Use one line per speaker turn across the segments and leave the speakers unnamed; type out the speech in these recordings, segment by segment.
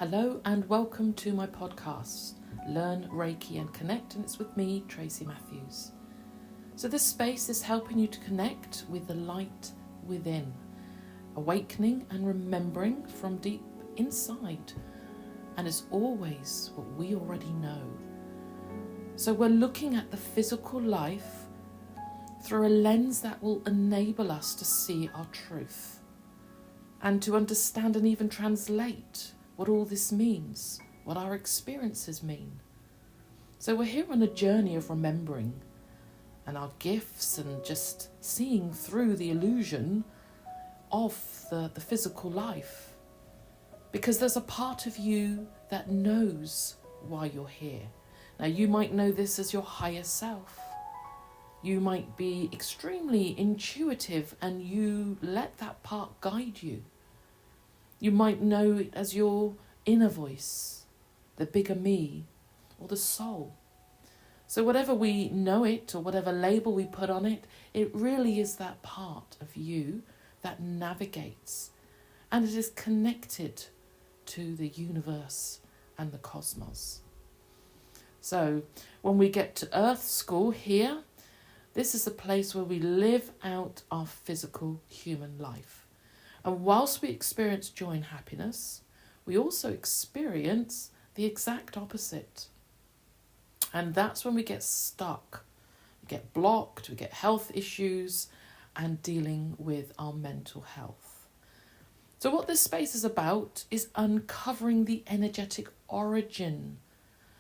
Hello and welcome to my podcast, Learn Reiki and Connect, and it's with me, Tracy Matthews. So this space is helping you to connect with the light within, awakening and remembering from deep inside, and it's always what we already know. So we're looking at the physical life through a lens that will enable us to see our truth and to understand and even translate what all this means, what our experiences mean. So we're here on a journey of remembering and our gifts and just seeing through the illusion of the physical life. Because there's a part of you that knows why you're here. Now you might know this as your higher self. You might be extremely intuitive and you let that part guide you. You might know it as your inner voice, the bigger me, or the soul. So whatever we know it, or whatever label we put on it, it really is that part of you that navigates, and it is connected to the universe and the cosmos. So when we get to Earth School here, this is the place where we live out our physical human life. And whilst we experience joy and happiness, we also experience the exact opposite. And that's when we get stuck, we get blocked, we get health issues, and dealing with our mental health. So what this space is about is uncovering the energetic origin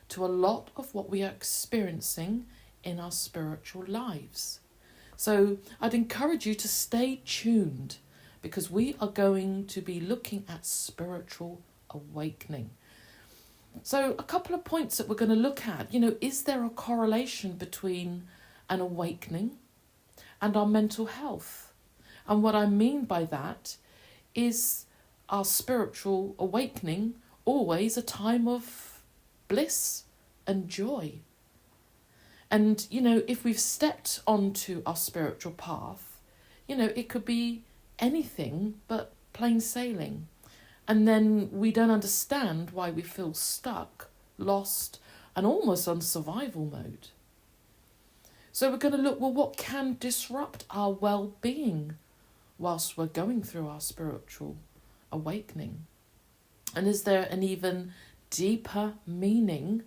to a lot of what we are experiencing in our spiritual lives. So I'd encourage you to stay tuned, because we are going to be looking at spiritual awakening. So a couple of points that we're going to look at, is there a correlation between an awakening and our mental health? And what I mean by that is our spiritual awakening always a time of bliss and joy. And, if we've stepped onto our spiritual path, it could be anything but plain sailing. And then we don't understand why we feel stuck, lost, and almost on survival mode. So we're going to look, what can disrupt our well-being whilst we're going through our spiritual awakening? And is there an even deeper meaning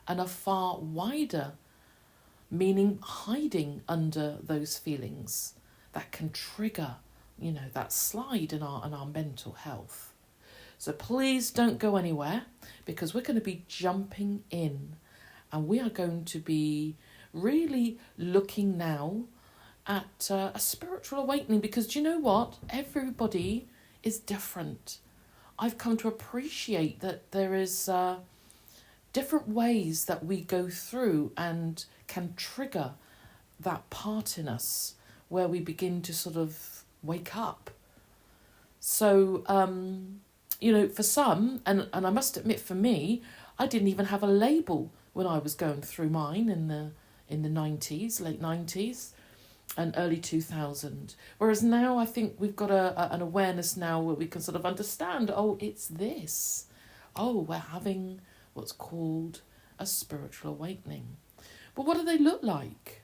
and a far wider meaning hiding under those feelings that can trigger that slide in our mental health? So please don't go anywhere, because we're going to be jumping in and we are going to be really looking now at a spiritual awakening, because do you know what? Everybody is different. I've come to appreciate that there is different ways that we go through and can trigger that part in us where we begin to sort of wake up. So, for some, and I must admit for me, I didn't even have a label when I was going through mine in the 90s, late 90s and early 2000. Whereas now I think we've got an awareness now where we can sort of understand, it's this. We're having what's called a spiritual awakening. But what do they look like?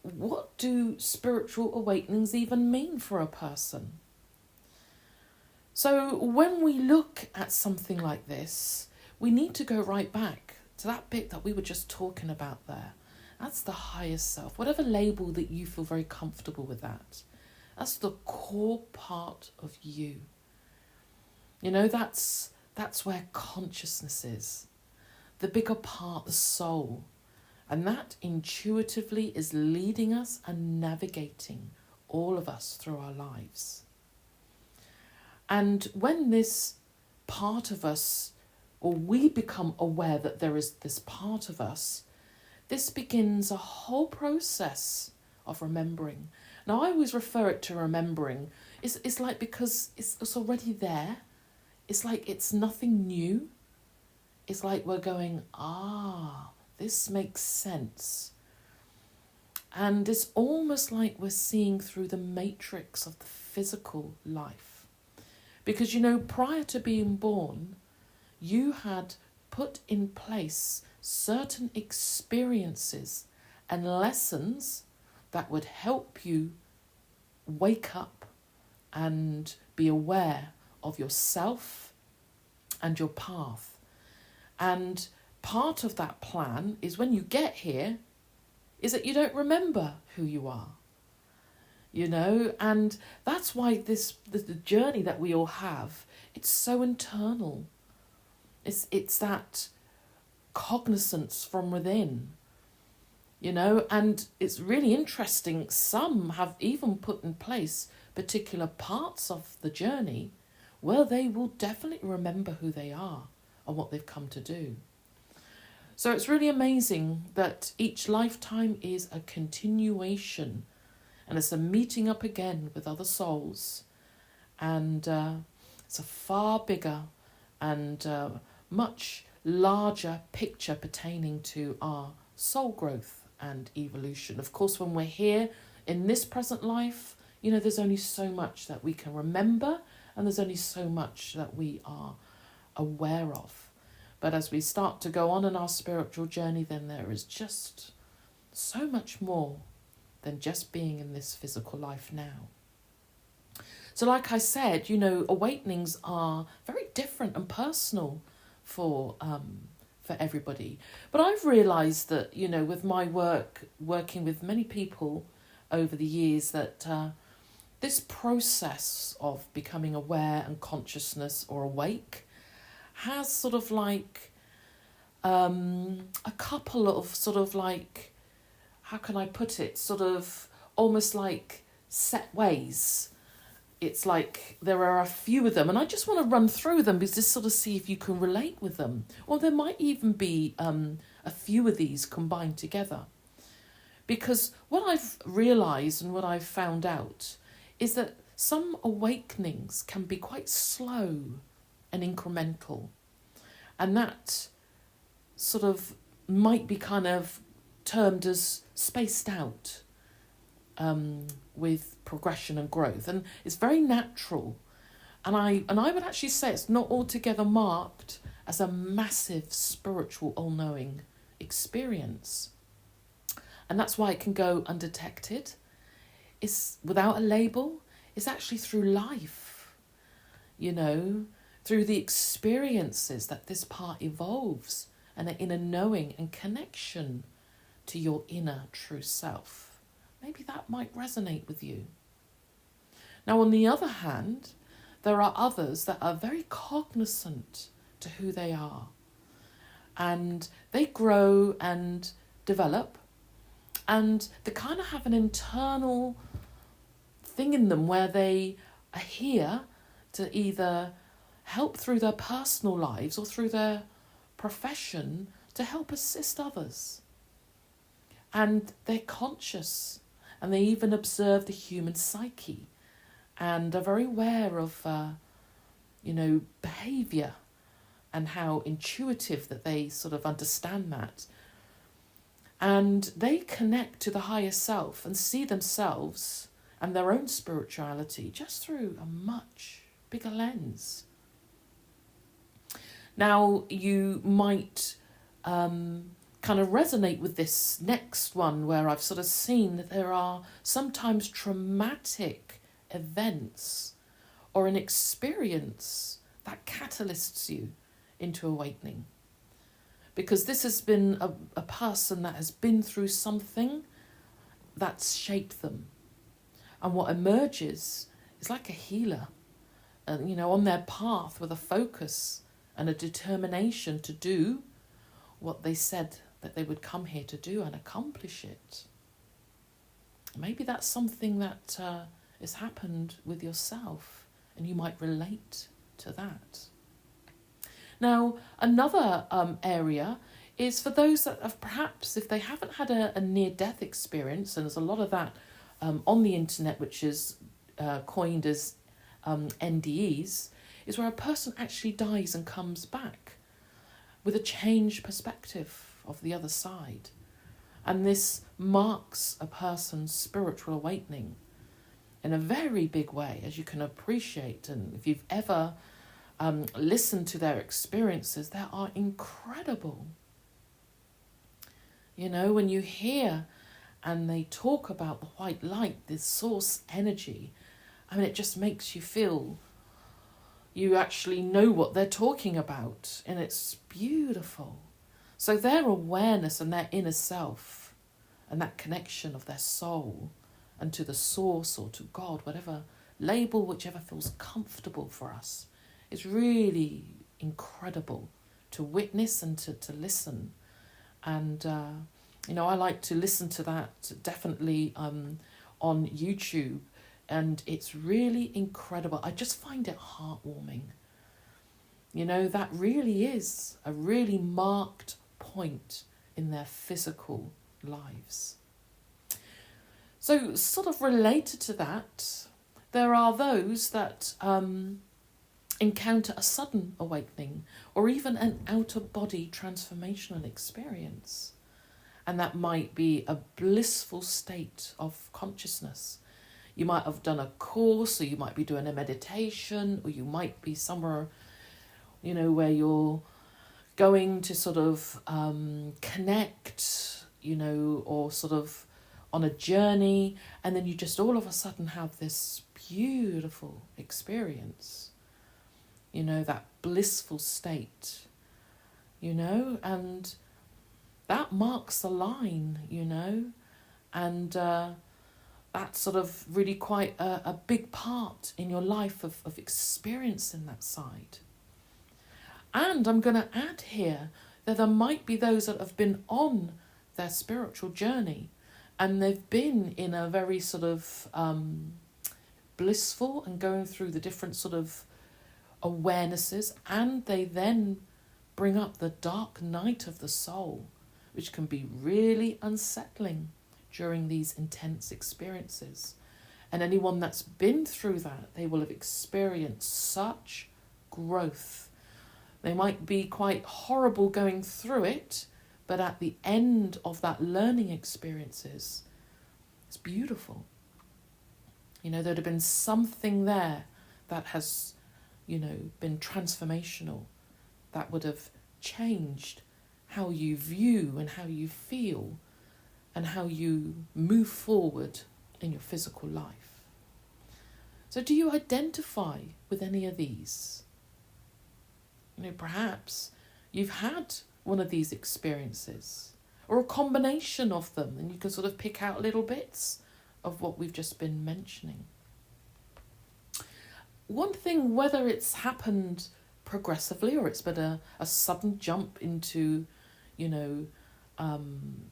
What do spiritual awakenings even mean for a person? So when we look at something like this, we need to go right back to that bit that we were just talking about there. That's the higher self. Whatever label that you feel very comfortable with that. That's the core part of you. That's where consciousness is. The bigger part, the soul. And that intuitively is leading us and navigating all of us through our lives. And when this part of us, or we become aware that there is this part of us, this begins a whole process of remembering. Now, I always refer it to remembering. It's like, because it's already there. It's like it's nothing new. It's like we're going, this makes sense. And it's almost like we're seeing through the matrix of the physical life. Because, prior to being born, you had put in place certain experiences and lessons that would help you wake up and be aware of yourself and your path. And part of that plan is when you get here, is that you don't remember who you are. And that's why the journey that we all have, it's so internal. It's that cognizance from within, and it's really interesting. Some have even put in place particular parts of the journey where they will definitely remember who they are and what they've come to do. So it's really amazing that each lifetime is a continuation, and it's a meeting up again with other souls. And it's a far bigger and much larger picture pertaining to our soul growth and evolution. Of course, when we're here in this present life, there's only so much that we can remember, and there's only so much that we are aware of. But as we start to go on in our spiritual journey, then there is just so much more than just being in this physical life now. So like I said, awakenings are very different and personal for everybody. But I've realised that, with my working with many people over the years, that this process of becoming aware and consciousness or awake has sort of like a couple of sort of like, how can I put it, sort of almost like set ways. It's like there are a few of them, and I just want to run through them because just sort of see if you can relate with them. Or there might even be a few of these combined together. Because what I've realised and what I've found out is that some awakenings can be quite slow and incremental. And that sort of might be kind of termed as spaced out with progression and growth. And it's very natural. And I would actually say it's not altogether marked as a massive spiritual all-knowing experience. And that's why it can go undetected. It's without a label. It's actually through life, through the experiences that this part evolves, and an inner knowing and connection to your inner true self. Maybe that might resonate with you. Now, on the other hand, there are others that are very cognizant to who they are, and they grow and develop, and they kind of have an internal thing in them where they are here to either help through their personal lives or through their profession to help assist others. And they're conscious, and they even observe the human psyche and are very aware of, behaviour and how intuitive that they sort of understand that. And they connect to the higher self and see themselves and their own spirituality just through a much bigger lens. Now, you might kind of resonate with this next one, where I've sort of seen that there are sometimes traumatic events or an experience that catalysts you into awakening. Because this has been a person that has been through something that's shaped them. And what emerges is like a healer, on their path with a focus and a determination to do what they said that they would come here to do and accomplish it. Maybe that's something that has happened with yourself, and you might relate to that. Now, another area is for those that have perhaps, if they haven't had a near-death experience, and there's a lot of that on the internet, which is coined as NDEs, is where a person actually dies and comes back with a changed perspective of the other side. And this marks a person's spiritual awakening. in a very big way, as you can appreciate. And if you've ever listened to their experiences, they are incredible. You know, when you hear and they talk about the white light, this source energy, I mean, it just makes you feel you actually know what they're talking about, and it's beautiful. So their awareness and their inner self and that connection of their soul and to the source or to God, whatever label, whichever feels comfortable for us, is really incredible to witness and to listen. And, you know, I like to listen to that definitely on YouTube, and it's really incredible. I just find it heartwarming. You know, that really is a really marked point in their physical lives. So sort of related to that, there are those that encounter a sudden awakening or even an out-of-body transformational experience. And that might be a blissful state of consciousness. You might have done a course, or you might be doing a meditation, or you might be somewhere, you know, where you're going to sort of connect, you know, or sort of on a journey, and then you just all of a sudden have this beautiful experience, you know, that blissful state, you know, and that marks the line, you know, and that's sort of really quite a big part in your life of experiencing that side. And I'm going to add here that there might be those that have been on their spiritual journey and they've been in a very sort of blissful and going through the different sort of awarenesses, and they then bring up the dark night of the soul, which can be really unsettling during these intense experiences. And anyone that's been through that, they will have experienced such growth. They might be quite horrible going through it, but at the end of that learning experiences, it's beautiful. You know, there'd have been something there that has, you know, been transformational, that would have changed how you view and how you feel and how you move forward in your physical life. So do you identify with any of these? You know, perhaps you've had one of these experiences or a combination of them, and you can sort of pick out little bits of what we've just been mentioning. One thing, whether it's happened progressively or it's been a sudden jump into, you know,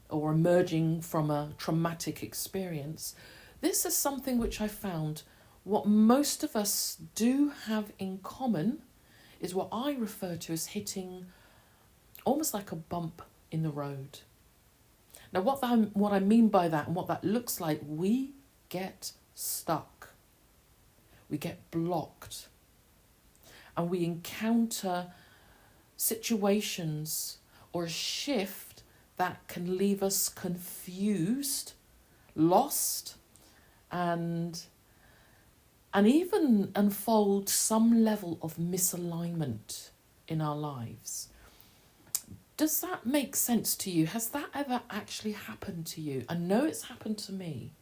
or emerging from a traumatic experience, this is something which I found what most of us do have in common is what I refer to as hitting almost like a bump in the road. Now, what I mean by that and what that looks like, we get stuck. We get blocked. And we encounter situations or a shift that can leave us confused, lost, and even unfold some level of misalignment in our lives. Does that make sense to you? Has that ever actually happened to you? I know it's happened to me,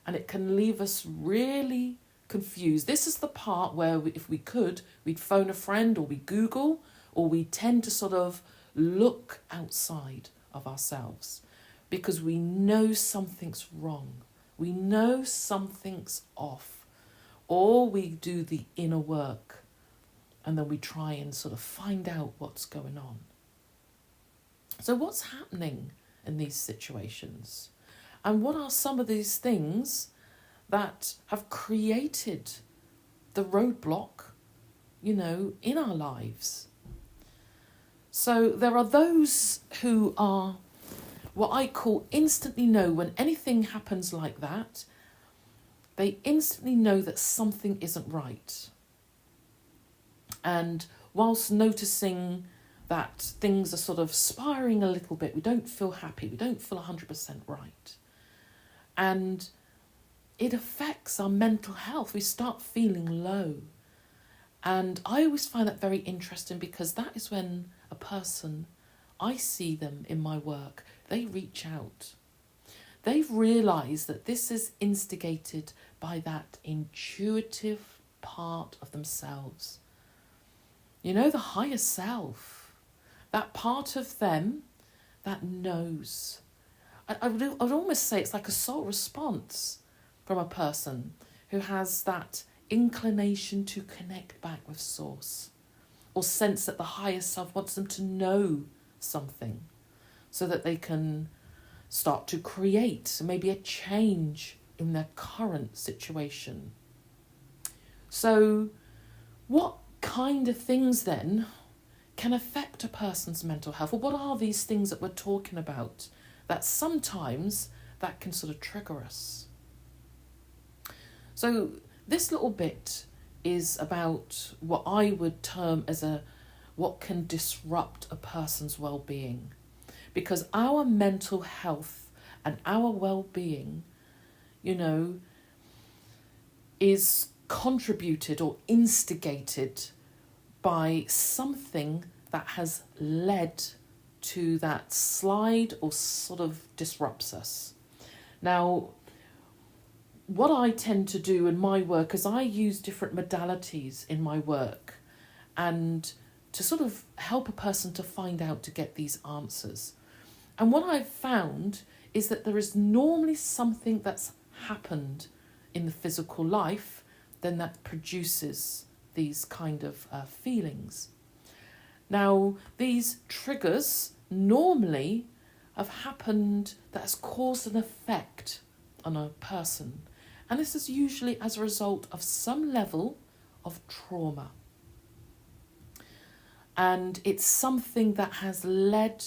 and it can leave us really confused. This is the part where if we could, we'd phone a friend, or we Google, or we tend to sort of look outside of ourselves because we know something's wrong. We know something's off, or we do the inner work and then we try and sort of find out what's going on. So what's happening in these situations? And what are some of these things that have created the roadblock, you know, in our lives? So there are those who are what I call instantly know when anything happens like that, they instantly know that something isn't right. And whilst noticing that things are sort of spiraling a little bit, we don't feel happy, we don't feel 100% right. And it affects our mental health. We start feeling low. And I always find that very interesting, because that is when a person, I see them in my work, they reach out. They've realised that this is instigated by that intuitive part of themselves. You know, the higher self, that part of them that knows. I would almost say it's like a soul response from a person who has that inclination to connect back with source, or sense that the higher self wants them to know something so that they can start to create maybe a change in their current situation. So what kind of things then can affect a person's mental health? Or what are these things that we're talking about that sometimes that can sort of trigger us? So this little bit is about what I would term as what can disrupt a person's well-being. Because our mental health and our well-being, is contributed or instigated by something that has led to that slide or sort of disrupts us. Now, what I tend to do in my work is I use different modalities in my work and to sort of help a person to find out, to get these answers. And what I've found is that there is normally something that's happened in the physical life then that produces these kind of feelings. Now, these triggers normally have happened that has caused an effect on a person. And this is usually as a result of some level of trauma. And it's something that has led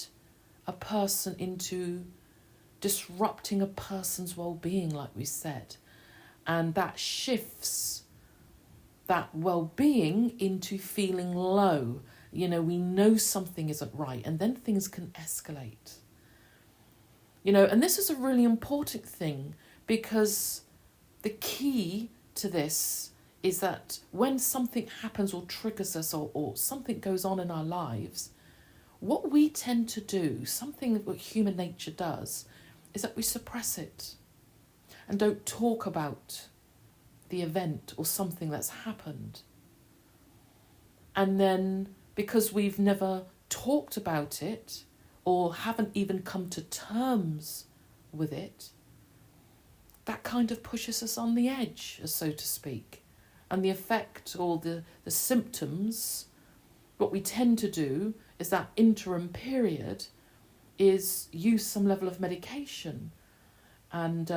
a person into disrupting a person's well-being, like we said. And that shifts that well-being into feeling low. We know something isn't right, and then things can escalate. And this is a really important thing, because the key to this is that when something happens or triggers us or something goes on in our lives, what we tend to do, something that human nature does, is that we suppress it and don't talk about the event or something that's happened. And then because we've never talked about it or haven't even come to terms with it, that kind of pushes us on the edge, so to speak. And the effect or the symptoms, what we tend to do is that interim period is use some level of medication. And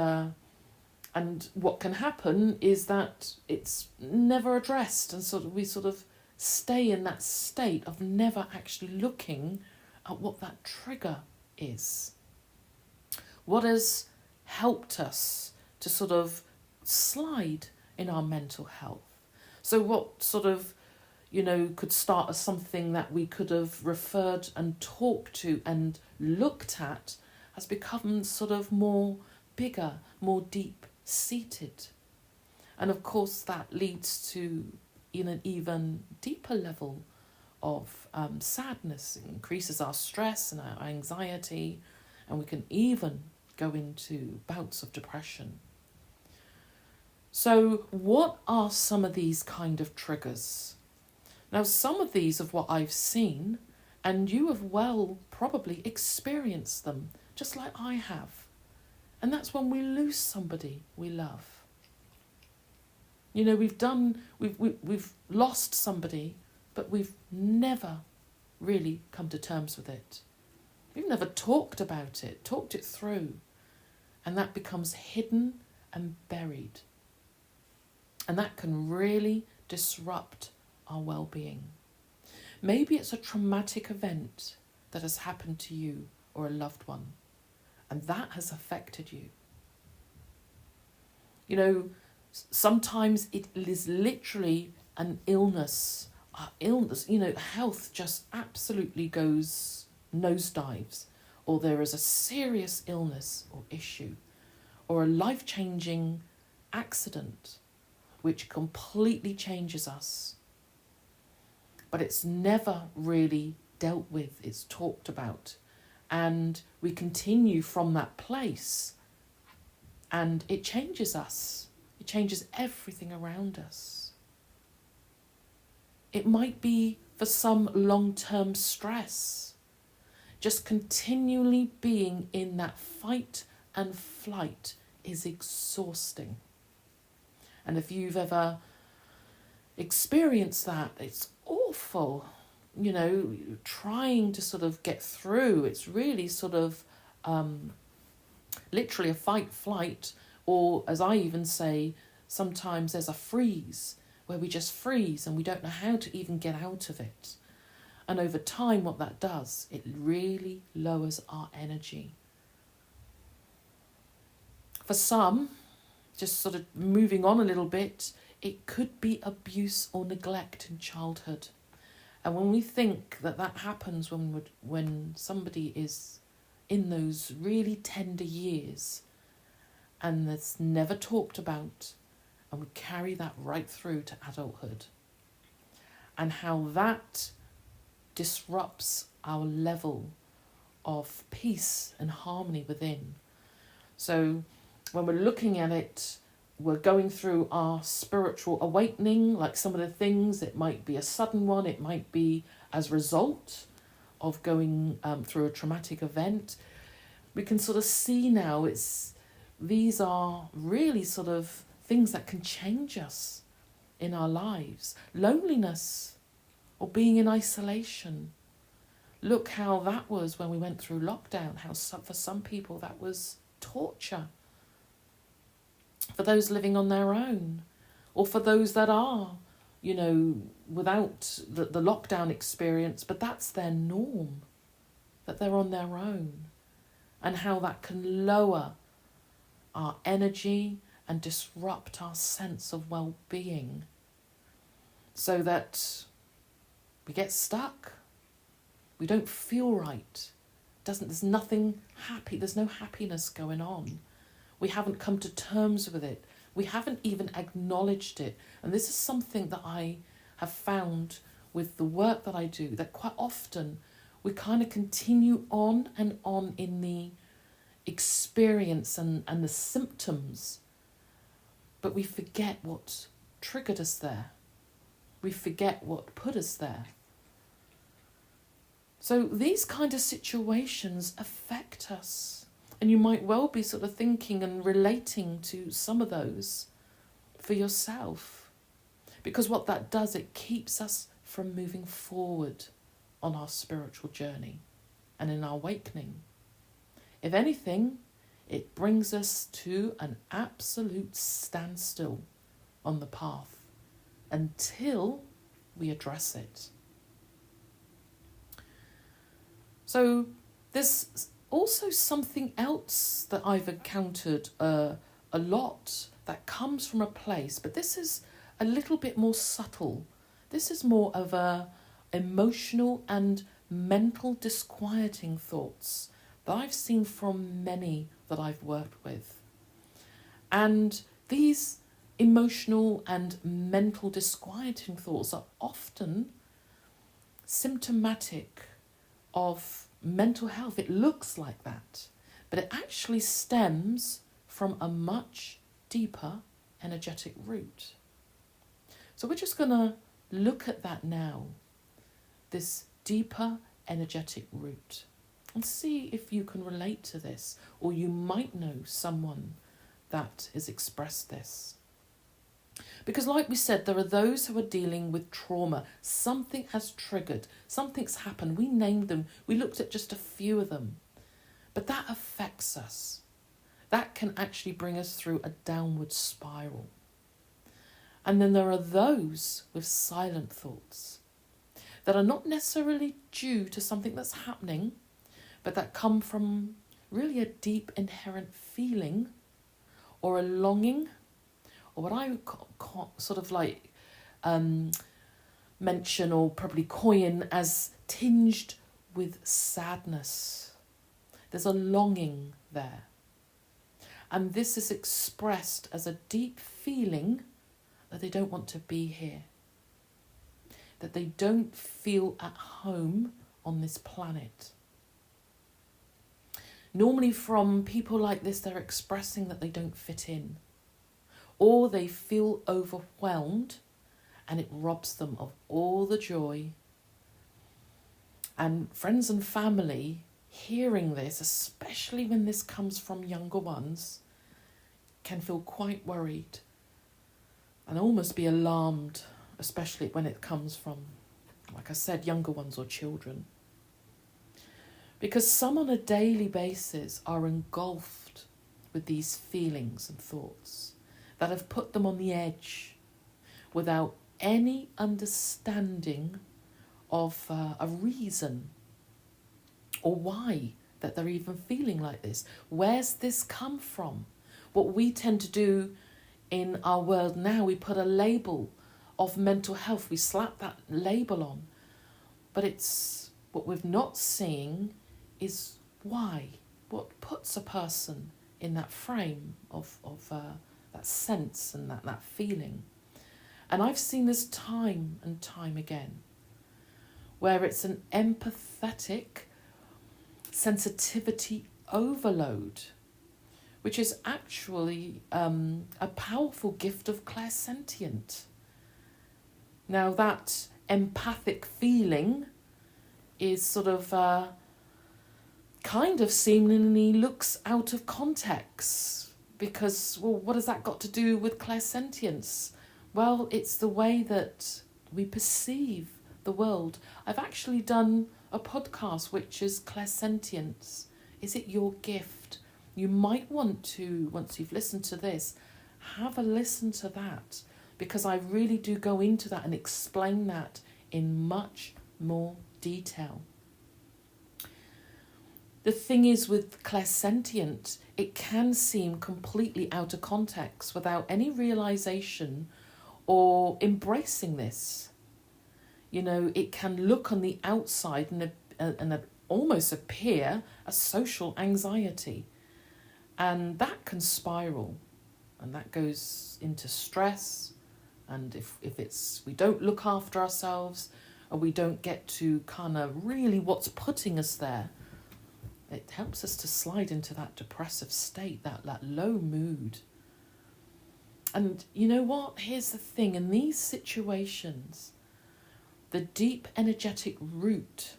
what can happen is that it's never addressed, and we stay in that state of never actually looking at what that trigger is. What has helped us to sort of slide in our mental health? So what could start as something that we could have referred and talked to and looked at has become sort of more bigger, more deep-seated. And of course that leads to an even deeper level of sadness. It increases our stress and our anxiety, and we can even go into bouts of depression. So what are some of these kind of triggers? Now, some of these of what I've seen, and you have probably experienced them, just like I have. And that's when we lose somebody we love. We've lost somebody, but we've never really come to terms with it. We've never talked about it, talked it through. And that becomes hidden and buried. And that can really disrupt our well-being. Maybe it's a traumatic event that has happened to you or a loved one, and that has affected you. Sometimes it is literally an illness. Health just absolutely goes nosedives, or there is a serious illness or issue, or a life-changing accident which completely changes us. But it's never really dealt with, it's talked about. And we continue from that place, and it changes us. It changes everything around us. It might be for some long-term stress. Just continually being in that fight and flight is exhausting. And if you've ever experienced that, it's awful. You know, trying to sort of get through, it's really sort of literally a fight, flight, or as I even say, sometimes there's a freeze where we just freeze and we don't know how to even get out of it. And over time, what that does, it really lowers our energy. For some, just sort of moving on a little bit, it could be abuse or neglect in childhood. And when we think that that happens when somebody is in those really tender years and that's never talked about, and we carry that right through to adulthood, and how that disrupts our level of peace and harmony within. So when we're looking at it, we're going through our spiritual awakening, like some of the things, it might be a sudden one, it might be as a result of going through a traumatic event. We can sort of see now these are really sort of things that can change us in our lives. Loneliness or being in isolation. Look how that was when we went through lockdown, how for some people that was torture. For those living on their own, or for those that are, you know, without the lockdown experience, but that's their norm, that they're on their own, and how that can lower our energy and disrupt our sense of well-being, so that we get stuck, we don't feel right, there's nothing happy, there's no happiness going on. We haven't come to terms with it. We haven't even acknowledged it. And this is something that I have found with the work that I do, that quite often we kind of continue on and on in the experience and the symptoms, but we forget what triggered us there. We forget what put us there. So these kind of situations affect us. And you might well be sort of thinking and relating to some of those for yourself. Because what that does, it keeps us from moving forward on our spiritual journey and in our awakening. If anything, it brings us to an absolute standstill on the path until we address it. So there's also something else that I've encountered a lot that comes from a place, but this is a little bit more subtle. This is more of a emotional and mental disquieting thoughts that I've seen from many that I've worked with. And these emotional and mental disquieting thoughts are often symptomatic of mental health. It looks like that, but it actually stems from a much deeper energetic root. So we're just going to look at that now, this deeper energetic root, and see if you can relate to this, or you might know someone that has expressed this. Because like we said, there are those who are dealing with trauma. Something has triggered, something's happened. We named them, we looked at just a few of them. But that affects us. That can actually bring us through a downward spiral. And then there are those with silent thoughts that are not necessarily due to something that's happening, but that come from really a deep inherent feeling or a longing, or what I sort of like mention or probably coin as tinged with sadness. There's a longing there. And this is expressed as a deep feeling that they don't want to be here, that they don't feel at home on this planet. Normally from people like this, they're expressing that they don't fit in, or they feel overwhelmed and it robs them of all the joy. And friends and family hearing this, especially when this comes from younger ones, can feel quite worried and almost be alarmed, especially when it comes from, like I said, younger ones or children. Because some on a daily basis are engulfed with these feelings and thoughts that have put them on the edge without any understanding of a reason or why that they're even feeling like this. Where's this come from? What we tend to do in our world now, we put a label of mental health, we slap that label on, but it's what we're not seeing is why, what puts a person in that frame of that sense and that feeling. And I've seen this time and time again, where it's an empathetic sensitivity overload, which is actually a powerful gift of clairsentient. Now that empathic feeling is sort of kind of seemingly looks out of context, because, well, what has that got to do with clairsentience? Well, it's the way that we perceive the world. I've actually done a podcast which is clairsentience. Is it your gift? You might want to, once you've listened to this, have a listen to that, because I really do go into that and explain that in much more detail. The thing is with clairsentient, it can seem completely out of context without any realization or embracing this. You know, it can look on the outside and almost appear as social anxiety. And that can spiral, and that goes into stress. And if we don't look after ourselves, and we don't get to kind of really what's putting us there, it helps us to slide into that depressive state, that low mood. And you know what? Here's the thing. In these situations, the deep energetic root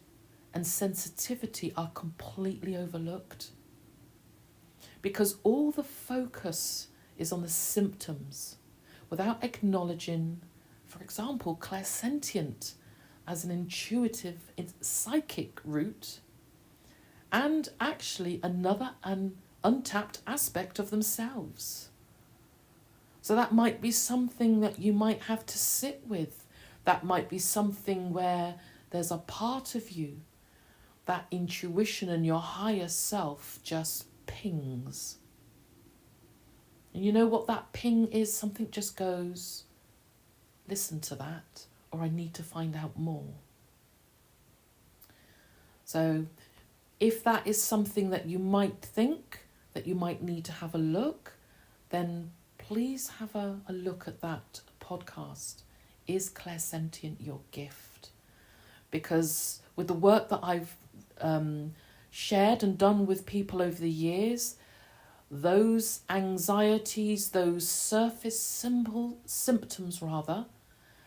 and sensitivity are completely overlooked, because all the focus is on the symptoms without acknowledging, for example, clairsentient as an intuitive, psychic root, and actually another untapped aspect of themselves. So that might be something that you might have to sit with. That might be something where there's a part of you, that intuition and your higher self just pings. And you know what that ping is? Something just goes, listen to that, or I need to find out more. So if that is something that you might think that you might need to have a look, then please have a look at that podcast. Is clairsentient your gift? Because with the work that I've shared and done with people over the years, those anxieties, those surface symptoms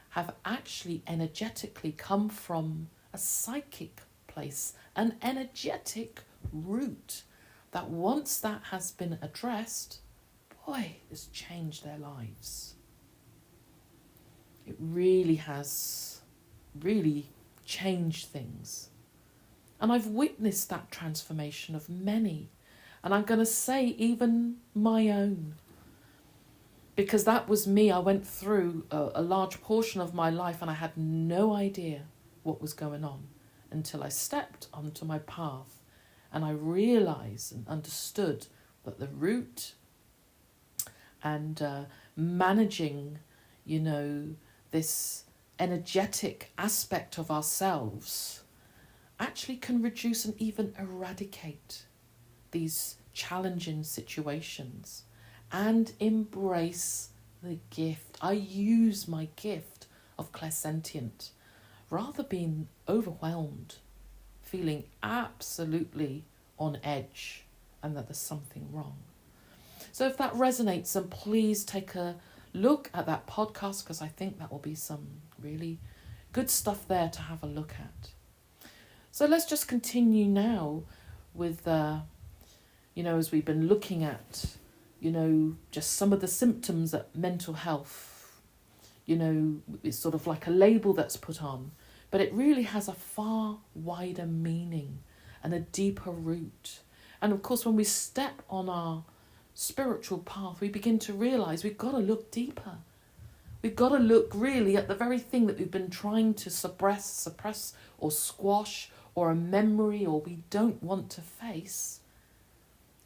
have actually energetically come from a psychic place, an energetic root that once that has been addressed, boy, it's changed their lives. It really has changed things. And I've witnessed that transformation of many. And I'm going to say even my own. Because that was me. I went through a large portion of my life and I had no idea what was going on until I stepped onto my path and I realised and understood that the root and managing, this energetic aspect of ourselves actually can reduce and even eradicate these challenging situations and embrace the gift. I use my gift of clairsentient rather being overwhelmed, feeling absolutely on edge and that there's something wrong. So if that resonates, then please take a look at that podcast, because I think that will be some really good stuff there to have a look at. So let's just continue now with, as we've been looking at, just some of the symptoms of mental health. It's sort of like a label that's put on, but it really has a far wider meaning and a deeper root. And of course, when we step on our spiritual path, we begin to realise we've got to look deeper. We've got to look really at the very thing that we've been trying to suppress or squash, or a memory, or we don't want to face,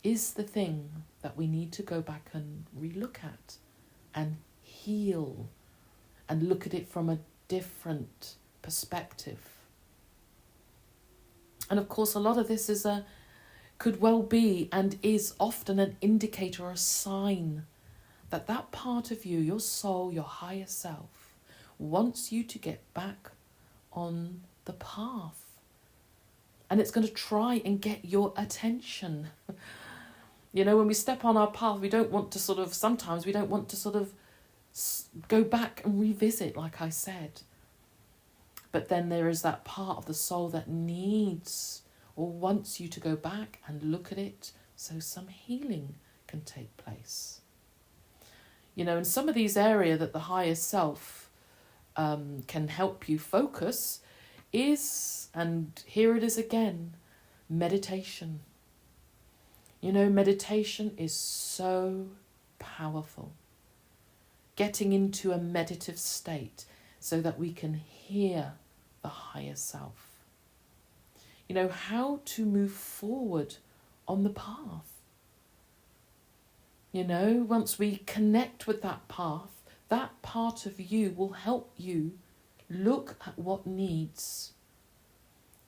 is the thing that we need to go back and relook at and heal and look at it from a different perspective. And of course, a lot of this could well be and is often an indicator or a sign that that part of you, your soul, your higher self, wants you to get back on the path. And it's going to try and get your attention. When we step on our path, sometimes we don't want to go back and revisit, like I said. But then there is that part of the soul that needs or wants you to go back and look at it so some healing can take place. In some of these areas that the higher self can help you focus is, and here it is again, meditation. Meditation is so powerful. Getting into a meditative state so that we can hear the higher self. How to move forward on the path. Once we connect with that path, that part of you will help you look at what needs,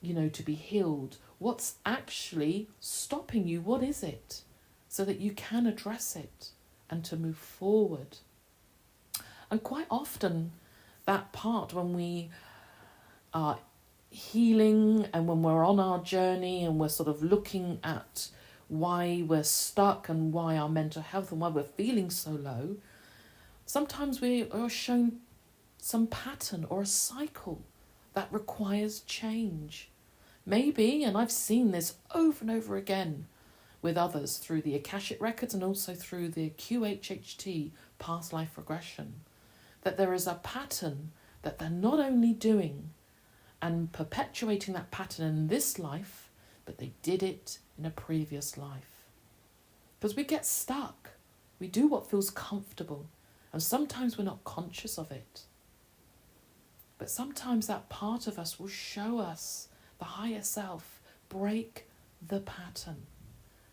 to be healed. What's actually stopping you? What is it? So that you can address it and to move forward. And quite often, that part when we are healing and when we're on our journey and we're sort of looking at why we're stuck and why our mental health and why we're feeling so low, sometimes we are shown some pattern or a cycle that requires change. Maybe, and I've seen this over and over again with others through the Akashic Records and also through the QHHT past life regression, that there is a pattern that they're not only doing and perpetuating that pattern in this life, but they did it in a previous life. Because we get stuck. We do what feels comfortable, and sometimes we're not conscious of it. But sometimes that part of us will show us, the higher self, break the pattern.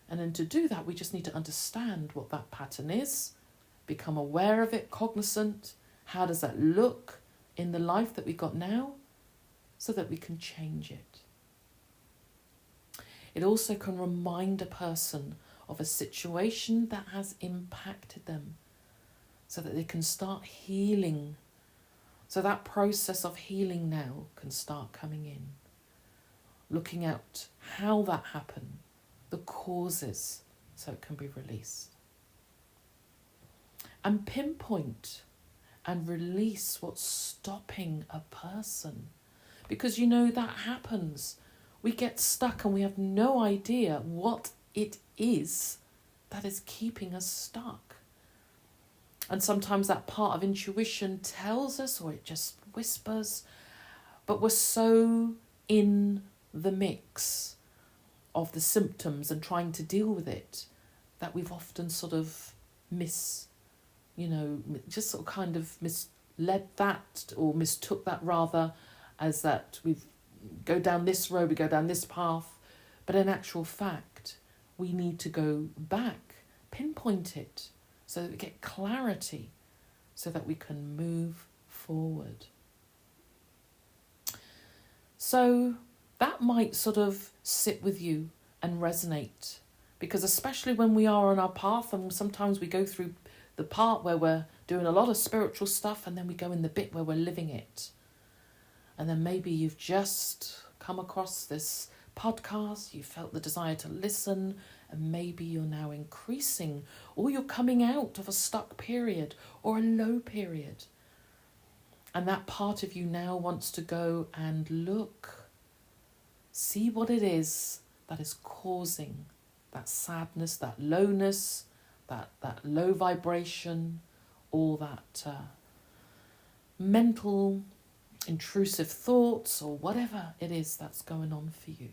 And then to do that, we just need to understand what that pattern is, become aware of it, cognizant. How does that look in the life that we got now, so that we can change it. It also can remind a person of a situation that has impacted them, so that they can start healing. So that process of healing now can start coming in. Looking at how that happened, the causes, so it can be released. And pinpoint and release what's stopping a person. Because that happens. We get stuck and we have no idea what it is that is keeping us stuck. And sometimes that part of intuition tells us, or it just whispers, but we're so in the mix of the symptoms and trying to deal with it that we've often sort of just sort of kind of misled that, or mistook that rather, as that we go down this road, we go down this path. But in actual fact, we need to go back, pinpoint it, so that we get clarity, so that we can move forward. So that might sort of sit with you and resonate Because especially when we are on our path, and sometimes we go through the part where we're doing a lot of spiritual stuff, and then we go in the bit where we're living it. And then maybe you've just come across this podcast, you felt the desire to listen, and maybe you're now increasing, or you're coming out of a stuck period or a low period. And that part of you now wants to go and look, see what it is that is causing that sadness, that lowness, that low vibration, or that mental intrusive thoughts, or whatever it is that's going on for you.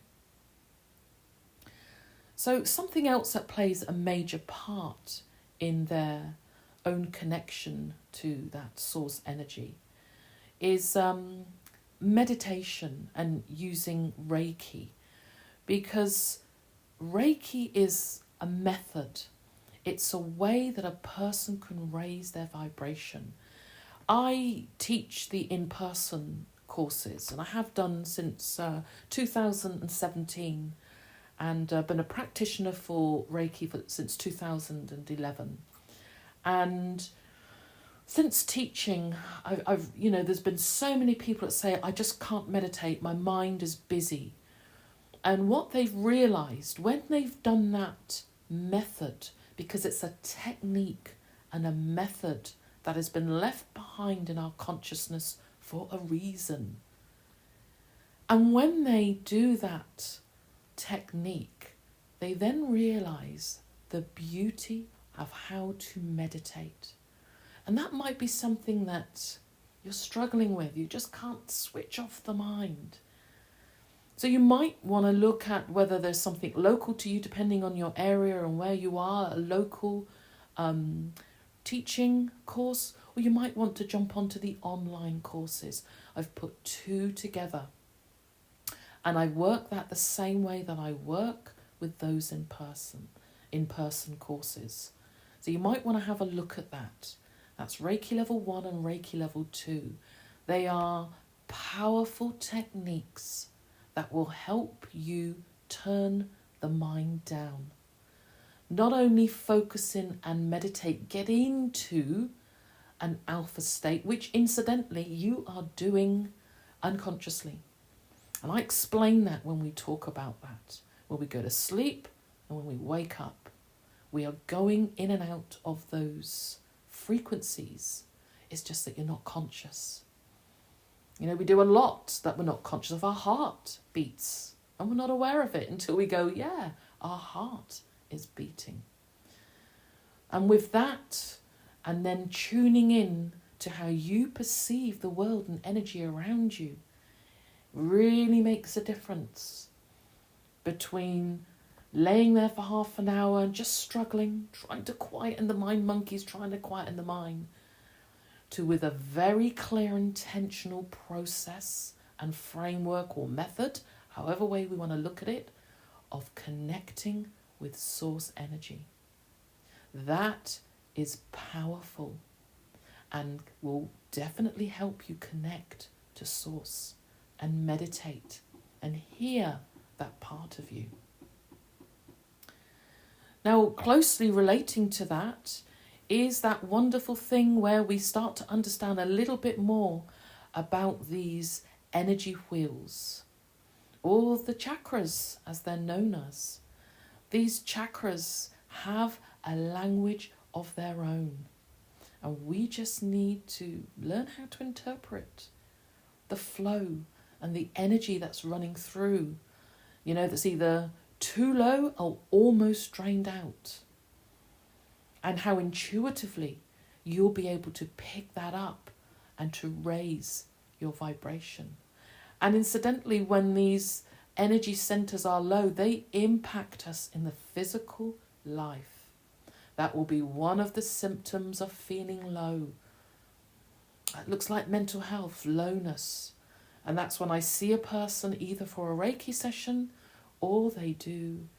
So something else that plays a major part in their own connection to that source energy is meditation and using Reiki, because Reiki is a method. It's a way that a person can raise their vibration. I teach the in-person courses, and I have done since 2017, and been a practitioner for Reiki since 2011. And since teaching, I've there's been so many people that say, I just can't meditate, my mind is busy. And what they've realised when they've done that method, because it's a technique and a method that has been left behind in our consciousness for a reason. And when they do that technique, they then realise the beauty of how to meditate. And that might be something that you're struggling with. You just can't switch off the mind. So you might want to look at whether there's something local to you, depending on your area and where you are, a local teaching course, or you might want to jump onto the online courses. I've put two together, and I work that the same way that I work with those in person courses. So you might want to have a look at that. That's Reiki level 1 and Reiki level 2. They are powerful techniques that will help you turn the mind down. Not only focus in and meditate, get into an alpha state, which incidentally you are doing unconsciously. And I explain that when we talk about that. When we go to sleep and when we wake up, we are going in and out of those frequencies. It's just that you're not conscious. We do a lot that we're not conscious of. Our heart beats and we're not aware of it until we go, yeah, our heart is beating. And with that, and then tuning in to how you perceive the world and energy around you, really makes a difference between laying there for half an hour and just struggling, trying to quieten the mind, monkeys trying to quieten the mind, to with a very clear intentional process and framework or method, however way we want to look at it, of connecting with source energy. That is powerful and will definitely help you connect to source and meditate and hear that part of you. Now, closely relating to that is that wonderful thing where we start to understand a little bit more about these energy wheels, or the chakras as they're known as. These chakras have a language of their own, and we just need to learn how to interpret the flow and the energy that's running through, that's either too low or almost drained out. And how intuitively you'll be able to pick that up and to raise your vibration. And incidentally, when these energy centers are low, they impact us in the physical life. That will be one of the symptoms of feeling low. It looks like mental health, lowness. And that's when I see a person either for a Reiki session or they do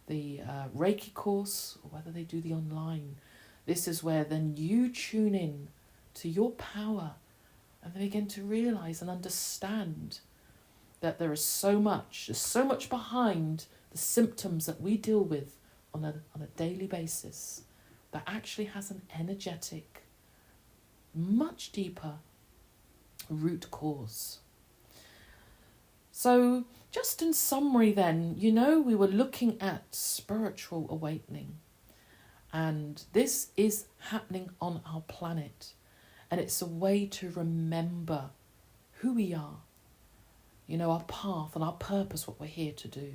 the Reiki course, or whether they do the online. This is where then you tune in to your power and they begin to realize and understand that there's so much behind the symptoms that we deal with on a daily basis that actually has an energetic, much deeper root cause. So just in summary then, we were looking at spiritual awakening, and this is happening on our planet, and it's a way to remember who we are, our path and our purpose, what we're here to do.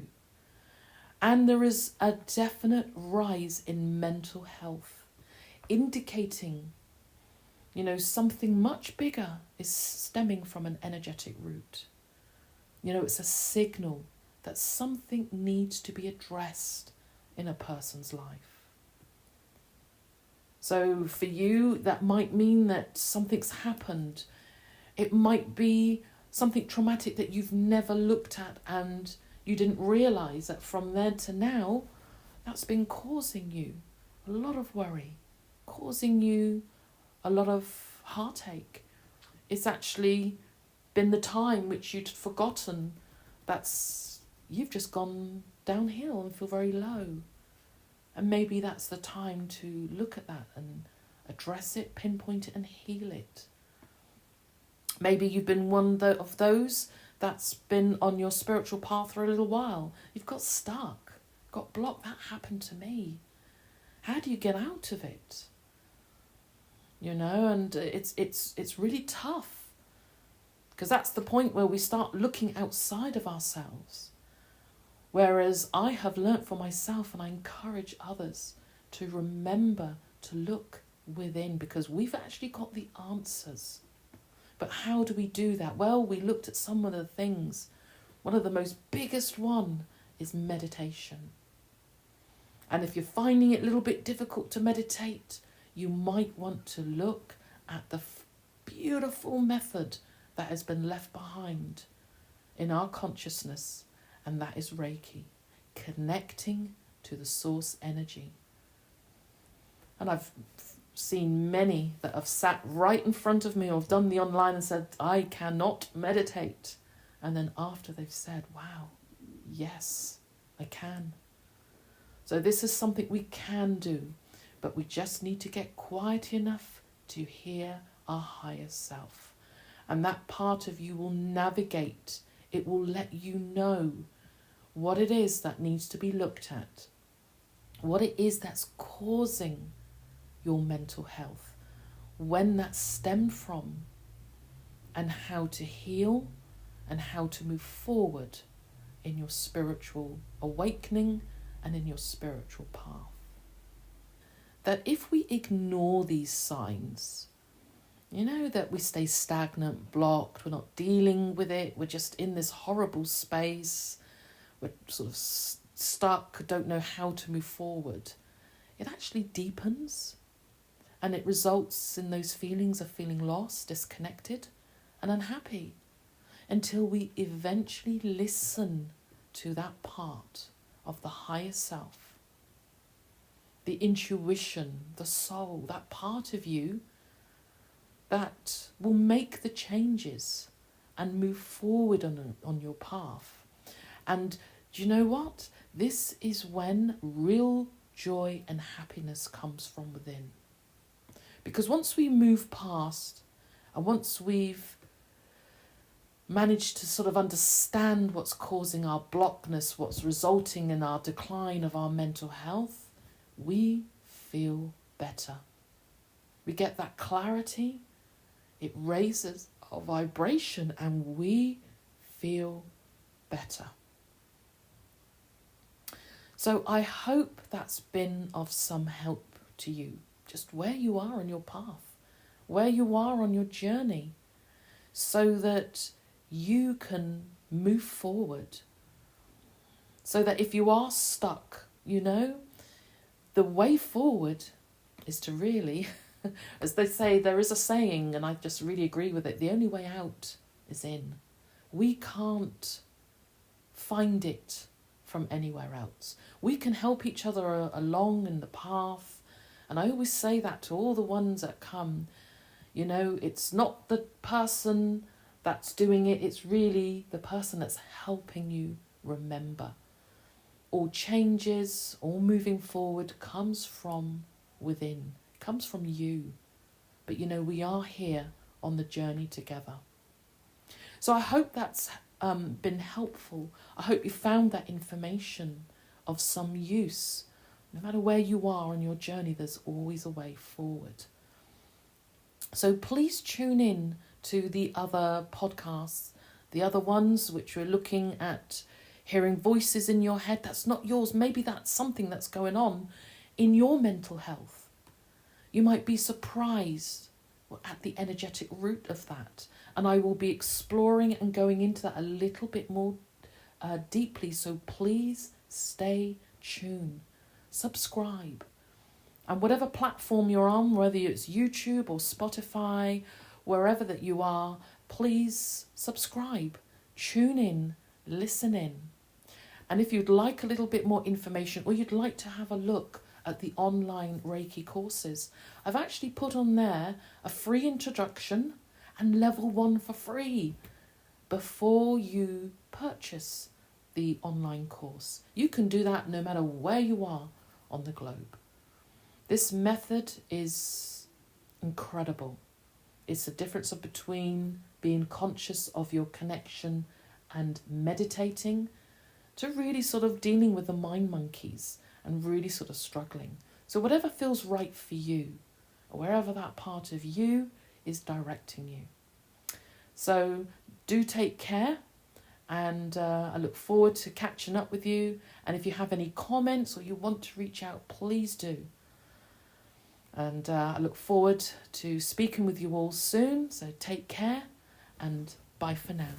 And there is a definite rise in mental health, indicating, something much bigger is stemming from an energetic root. It's a signal that something needs to be addressed in a person's life. So for you, that might mean that something's happened. It might be something traumatic that you've never looked at, and you didn't realise that from then to now, that's been causing you a lot of worry, causing you a lot of heartache. It's actually been the time which you'd forgotten you've just gone downhill and feel very low. And maybe that's the time to look at that and address it, pinpoint it and heal it. Maybe you've been one of those that's been on your spiritual path for a little while. You've got stuck, got blocked. That happened to me. How do you get out of it? And it's really tough, because that's the point where we start looking outside of ourselves. Whereas I have learnt for myself, and I encourage others to remember to look within, because we've actually got the answers. But how do we do that? Well, we looked at some of the things. One of the most biggest one is meditation. And if you're finding it a little bit difficult to meditate, you might want to look at the beautiful method that has been left behind in our consciousness, and that is Reiki, connecting to the source energy. And I've seen many that have sat right in front of me or have done the online and said, I cannot meditate. And then after they've said, wow, yes, I can. So this is something we can do, but we just need to get quiet enough to hear our higher self. And that part of you will navigate. It will let you know what it is that needs to be looked at, what it is that's causing your mental health, when that stemmed from, and how to heal and how to move forward in your spiritual awakening and in your spiritual path. That if we ignore these signs, that we stay stagnant, blocked, we're not dealing with it, we're just in this horrible space, we're sort of stuck, don't know how to move forward, it actually deepens, and it results in those feelings of feeling lost, disconnected and unhappy, until we eventually listen to that part of the higher self, the intuition, the soul, that part of you that will make the changes and move forward on your path. And do you know what? This is when real joy and happiness comes from within. Because once we move past, and once we've managed to sort of understand what's causing our blockness, what's resulting in our decline of our mental health, we feel better. We get that clarity. It raises our vibration and we feel better. So I hope that's been of some help to you, just where you are on your path, where you are on your journey, so that you can move forward. So that if you are stuck, the way forward is to really, as they say, there is a saying, and I just really agree with it, the only way out is in. We can't find it from anywhere else. We can help each other along in the path, and I always say that to all the ones that come. It's not the person that's doing it, it's really the person that's helping you remember. all changes, all moving forward comes from within, comes from you. But we are here on the journey together. So I hope that's been helpful. I hope you found that information of some use. No matter where you are on your journey, there's always a way forward. So please tune in to the other podcasts, the other ones which we're looking at hearing voices in your head. That's not yours. Maybe that's something that's going on in your mental health. You might be surprised at the energetic root of that. And I will be exploring and going into that a little bit more deeply. So please stay tuned. Subscribe. And whatever platform you're on, whether it's YouTube or Spotify, wherever that you are, please subscribe, tune in, listen in. And if you'd like a little bit more information, or you'd like to have a look at the online Reiki courses, I've actually put on there a free introduction and level 1 for free before you purchase the online course. You can do that no matter where you are on the globe. This method is incredible. It's the difference between being conscious of your connection and meditating to really sort of dealing with the mind monkeys and really sort of struggling. So whatever feels right for you, or wherever that part of you is directing you. So do take care, and I look forward to catching up with you. And if you have any comments or you want to reach out, please do. And I look forward to speaking with you all soon. So take care, and bye for now.